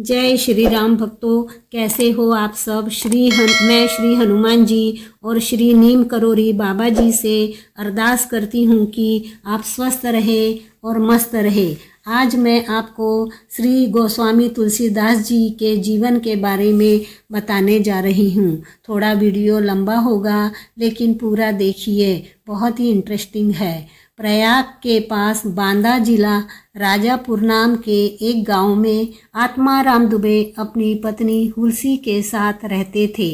जय श्री राम भक्तों, कैसे हो आप सब। मैं श्री हनुमान जी और श्री नीम करोरी बाबा जी से अरदास करती हूँ कि आप स्वस्थ रहे और मस्त रहे। आज मैं आपको श्री गोस्वामी तुलसीदास जी के जीवन के बारे में बताने जा रही हूँ। थोड़ा वीडियो लंबा होगा लेकिन पूरा देखिए, बहुत ही इंटरेस्टिंग है। प्रयाग के पास बांदा जिला राजापुर नाम के एक गांव में आत्माराम दुबे अपनी पत्नी हुलसी के साथ रहते थे।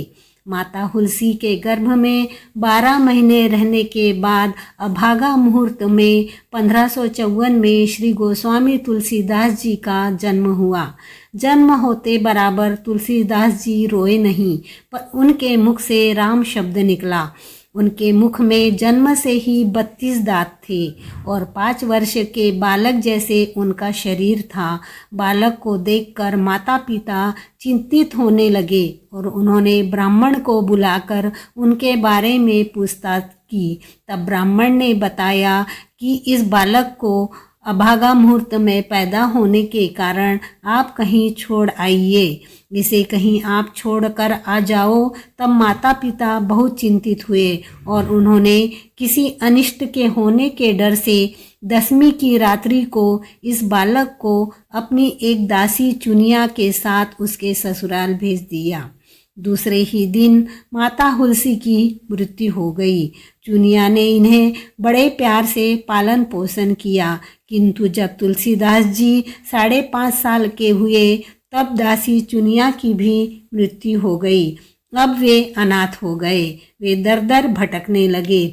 माता हुलसी के गर्भ में 12 महीने रहने के बाद अभागा मुहूर्त में 1554 में श्री गोस्वामी तुलसीदास जी का जन्म हुआ। जन्म होते बराबर तुलसीदास जी रोए नहीं, पर उनके मुख से राम शब्द निकला। उनके मुख में जन्म से ही 32 दांत थे और 5 वर्ष के बालक जैसे उनका शरीर था। बालक को देखकर माता पिता चिंतित होने लगे और उन्होंने ब्राह्मण को बुलाकर उनके बारे में पूछताछ की। तब ब्राह्मण ने बताया कि इस बालक को अभागा मुहूर्त में पैदा होने के कारण आप कहीं छोड़ आइए, इसे कहीं आप छोड़कर आ जाओ। तब माता पिता बहुत चिंतित हुए और उन्होंने किसी अनिष्ट के होने के डर से 10वीं की रात्रि को इस बालक को अपनी एक दासी चुनिया के साथ उसके ससुराल भेज दिया। दूसरे ही दिन माता हुलसी की मृत्यु हो गई। चुनिया ने इन्हें बड़े प्यार से पालन पोषण किया, किंतु जब तुलसीदास जी 5.5 साल के हुए तब दासी चुनिया की भी मृत्यु हो गई। अब वे अनाथ हो गए, वे दर दर भटकने लगे।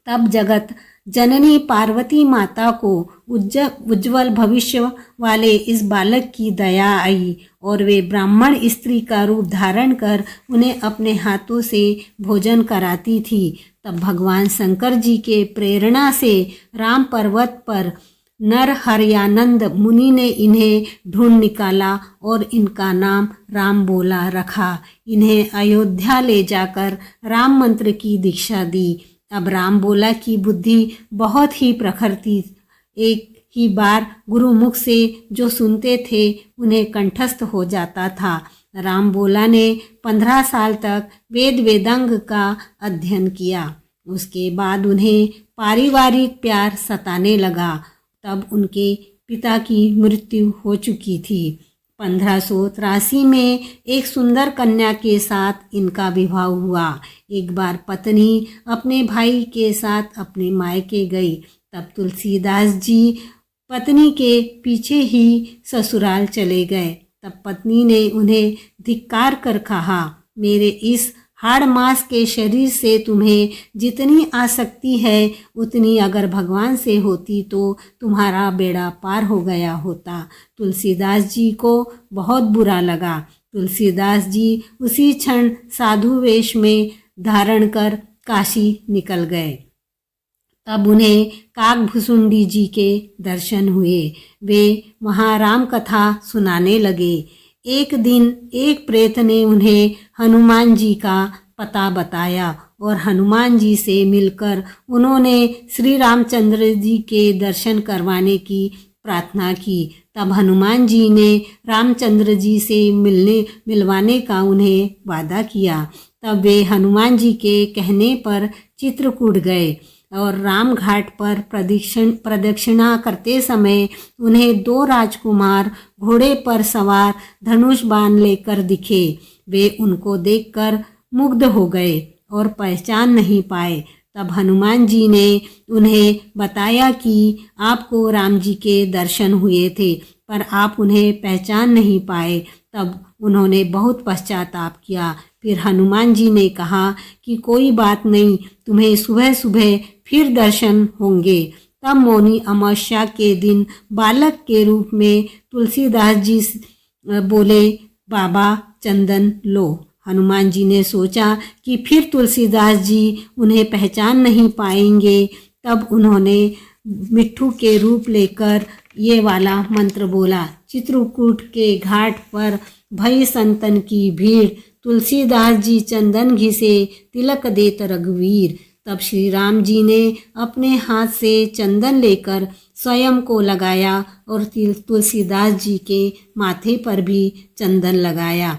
तब जगत जननी पार्वती माता को उज्जवल भविष्य वाले इस बालक की दया आई और वे ब्राह्मण स्त्री का रूप धारण कर उन्हें अपने हाथों से भोजन कराती थी। तब भगवान शंकर जी के प्रेरणा से राम पर्वत पर नर हरयानंद मुनि ने इन्हें ढूंढ निकाला और इनका नाम राम बोला रखा। इन्हें अयोध्या ले जाकर राम मंत्र की दीक्षा दी। अब राम बोला की बुद्धि बहुत ही प्रखर थी। एक ही बार गुरु मुख से जो सुनते थे उन्हें कंठस्थ हो जाता था। राम बोला ने 15 साल तक वेद वेदांग का अध्ययन किया। उसके बाद उन्हें पारिवारिक प्यार सताने लगा। तब उनके पिता की मृत्यु हो चुकी थी। 1583 में एक सुंदर कन्या के साथ इनका विवाह हुआ। एक बार पत्नी अपने भाई के साथ अपने मायके गई। तब तुलसीदास जी पत्नी के पीछे ही ससुराल चले गए। तब पत्नी ने उन्हें धिक्कार कर कहा, मेरे इस हाड़ मांस के शरीर से तुम्हें जितनी आसक्ति है उतनी अगर भगवान से होती तो तुम्हारा बेड़ा पार हो गया होता। तुलसीदास जी को बहुत बुरा लगा। तुलसीदास जी उसी क्षण साधु वेश में धारण कर काशी निकल गए। तब उन्हें काकभुसुंडी जी के दर्शन हुए। वे वहाँ राम कथा सुनाने लगे। एक दिन एक प्रेत ने उन्हें हनुमान जी का पता बताया और हनुमान जी से मिलकर उन्होंने श्री रामचंद्र जी के दर्शन करवाने की प्रार्थना की। तब हनुमान जी ने रामचंद्र जी से मिलवाने का उन्हें वादा किया। तब वे हनुमान जी के कहने पर चित्रकूट गए और राम घाट पर प्रदक्षिणा करते समय उन्हें 2 राजकुमार घोड़े पर सवार धनुष बाण लेकर दिखे। वे उनको देखकर मुग्ध हो गए और पहचान नहीं पाए। तब हनुमान जी ने उन्हें बताया कि आपको राम जी के दर्शन हुए थे पर आप उन्हें पहचान नहीं पाए। तब उन्होंने बहुत पश्चाताप किया। फिर हनुमान जी ने कहा कि कोई बात नहीं, तुम्हें सुबह सुबह फिर दर्शन होंगे। तब मौनी अमावस्या के दिन बालक के रूप में तुलसीदास जी बोले, बाबा चंदन लो। हनुमान जी ने सोचा कि फिर तुलसीदास जी उन्हें पहचान नहीं पाएंगे। तब उन्होंने मिट्ठू के रूप लेकर ये वाला मंत्र बोला, चित्रकूट के घाट पर भई संतन की भीड़, तुलसीदास जी चंदन घिसे तिलक देत रघुवीर। तब श्री राम जी ने अपने हाथ से चंदन लेकर स्वयं को लगाया और तुलसीदास जी के माथे पर भी चंदन लगाया।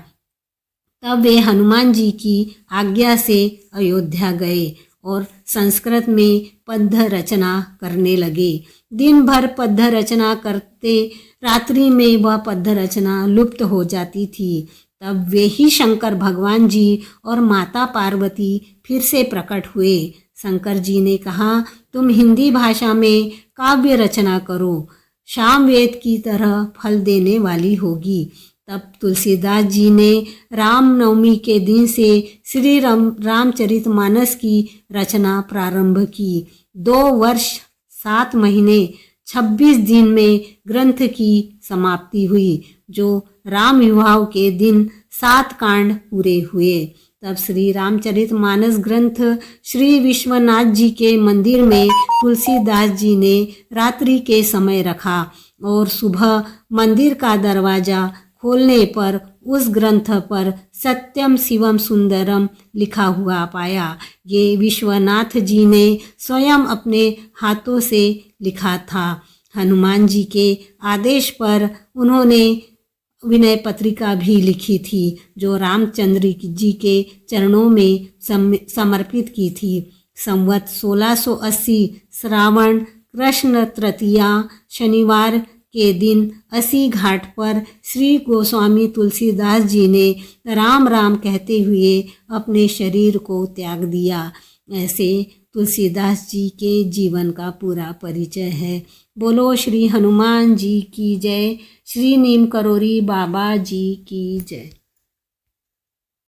तब वे हनुमान जी की आज्ञा से अयोध्या गए और संस्कृत में पद्य रचना करने लगे। दिन भर पद्य रचना करते, रात्रि में वह पद्य रचना लुप्त हो जाती थी। तब वे ही शंकर भगवान जी और माता पार्वती फिर से प्रकट हुए। शंकर जी ने कहा, तुम हिंदी भाषा में काव्य रचना करो, सामवेद की तरह फल देने वाली होगी। तब तुलसीदास जी ने रामनवमी के दिन से श्री रामचरितमानस की रचना प्रारंभ की। 2 वर्ष 7 महीने 26 दिन में ग्रंथ की समाप्ति हुई, जो राम विवाह के दिन 7 कांड पूरे हुए। तब श्री रामचरितमानस ग्रंथ श्री विश्वनाथ जी के मंदिर में तुलसीदास जी ने रात्रि के समय रखा और सुबह मंदिर का दरवाजा खोलने पर उस ग्रंथ पर सत्यम शिवम सुंदरम लिखा हुआ पाया। ये विश्वनाथ जी ने स्वयं अपने हाथों से लिखा था। हनुमान जी के आदेश पर उन्होंने विनय पत्रिका भी लिखी थी, जो रामचंद्र जी के चरणों में समर्पित की थी। संवत 1680 श्रावण कृष्ण तृतीया शनिवार के दिन अस्सी घाट पर श्री गोस्वामी तुलसीदास जी ने राम राम कहते हुए अपने शरीर को त्याग दिया। ऐसे तुलसीदास जी के जीवन का पूरा परिचय है। बोलो श्री हनुमान जी की जय, श्री नीम करोरी बाबा जी की जय।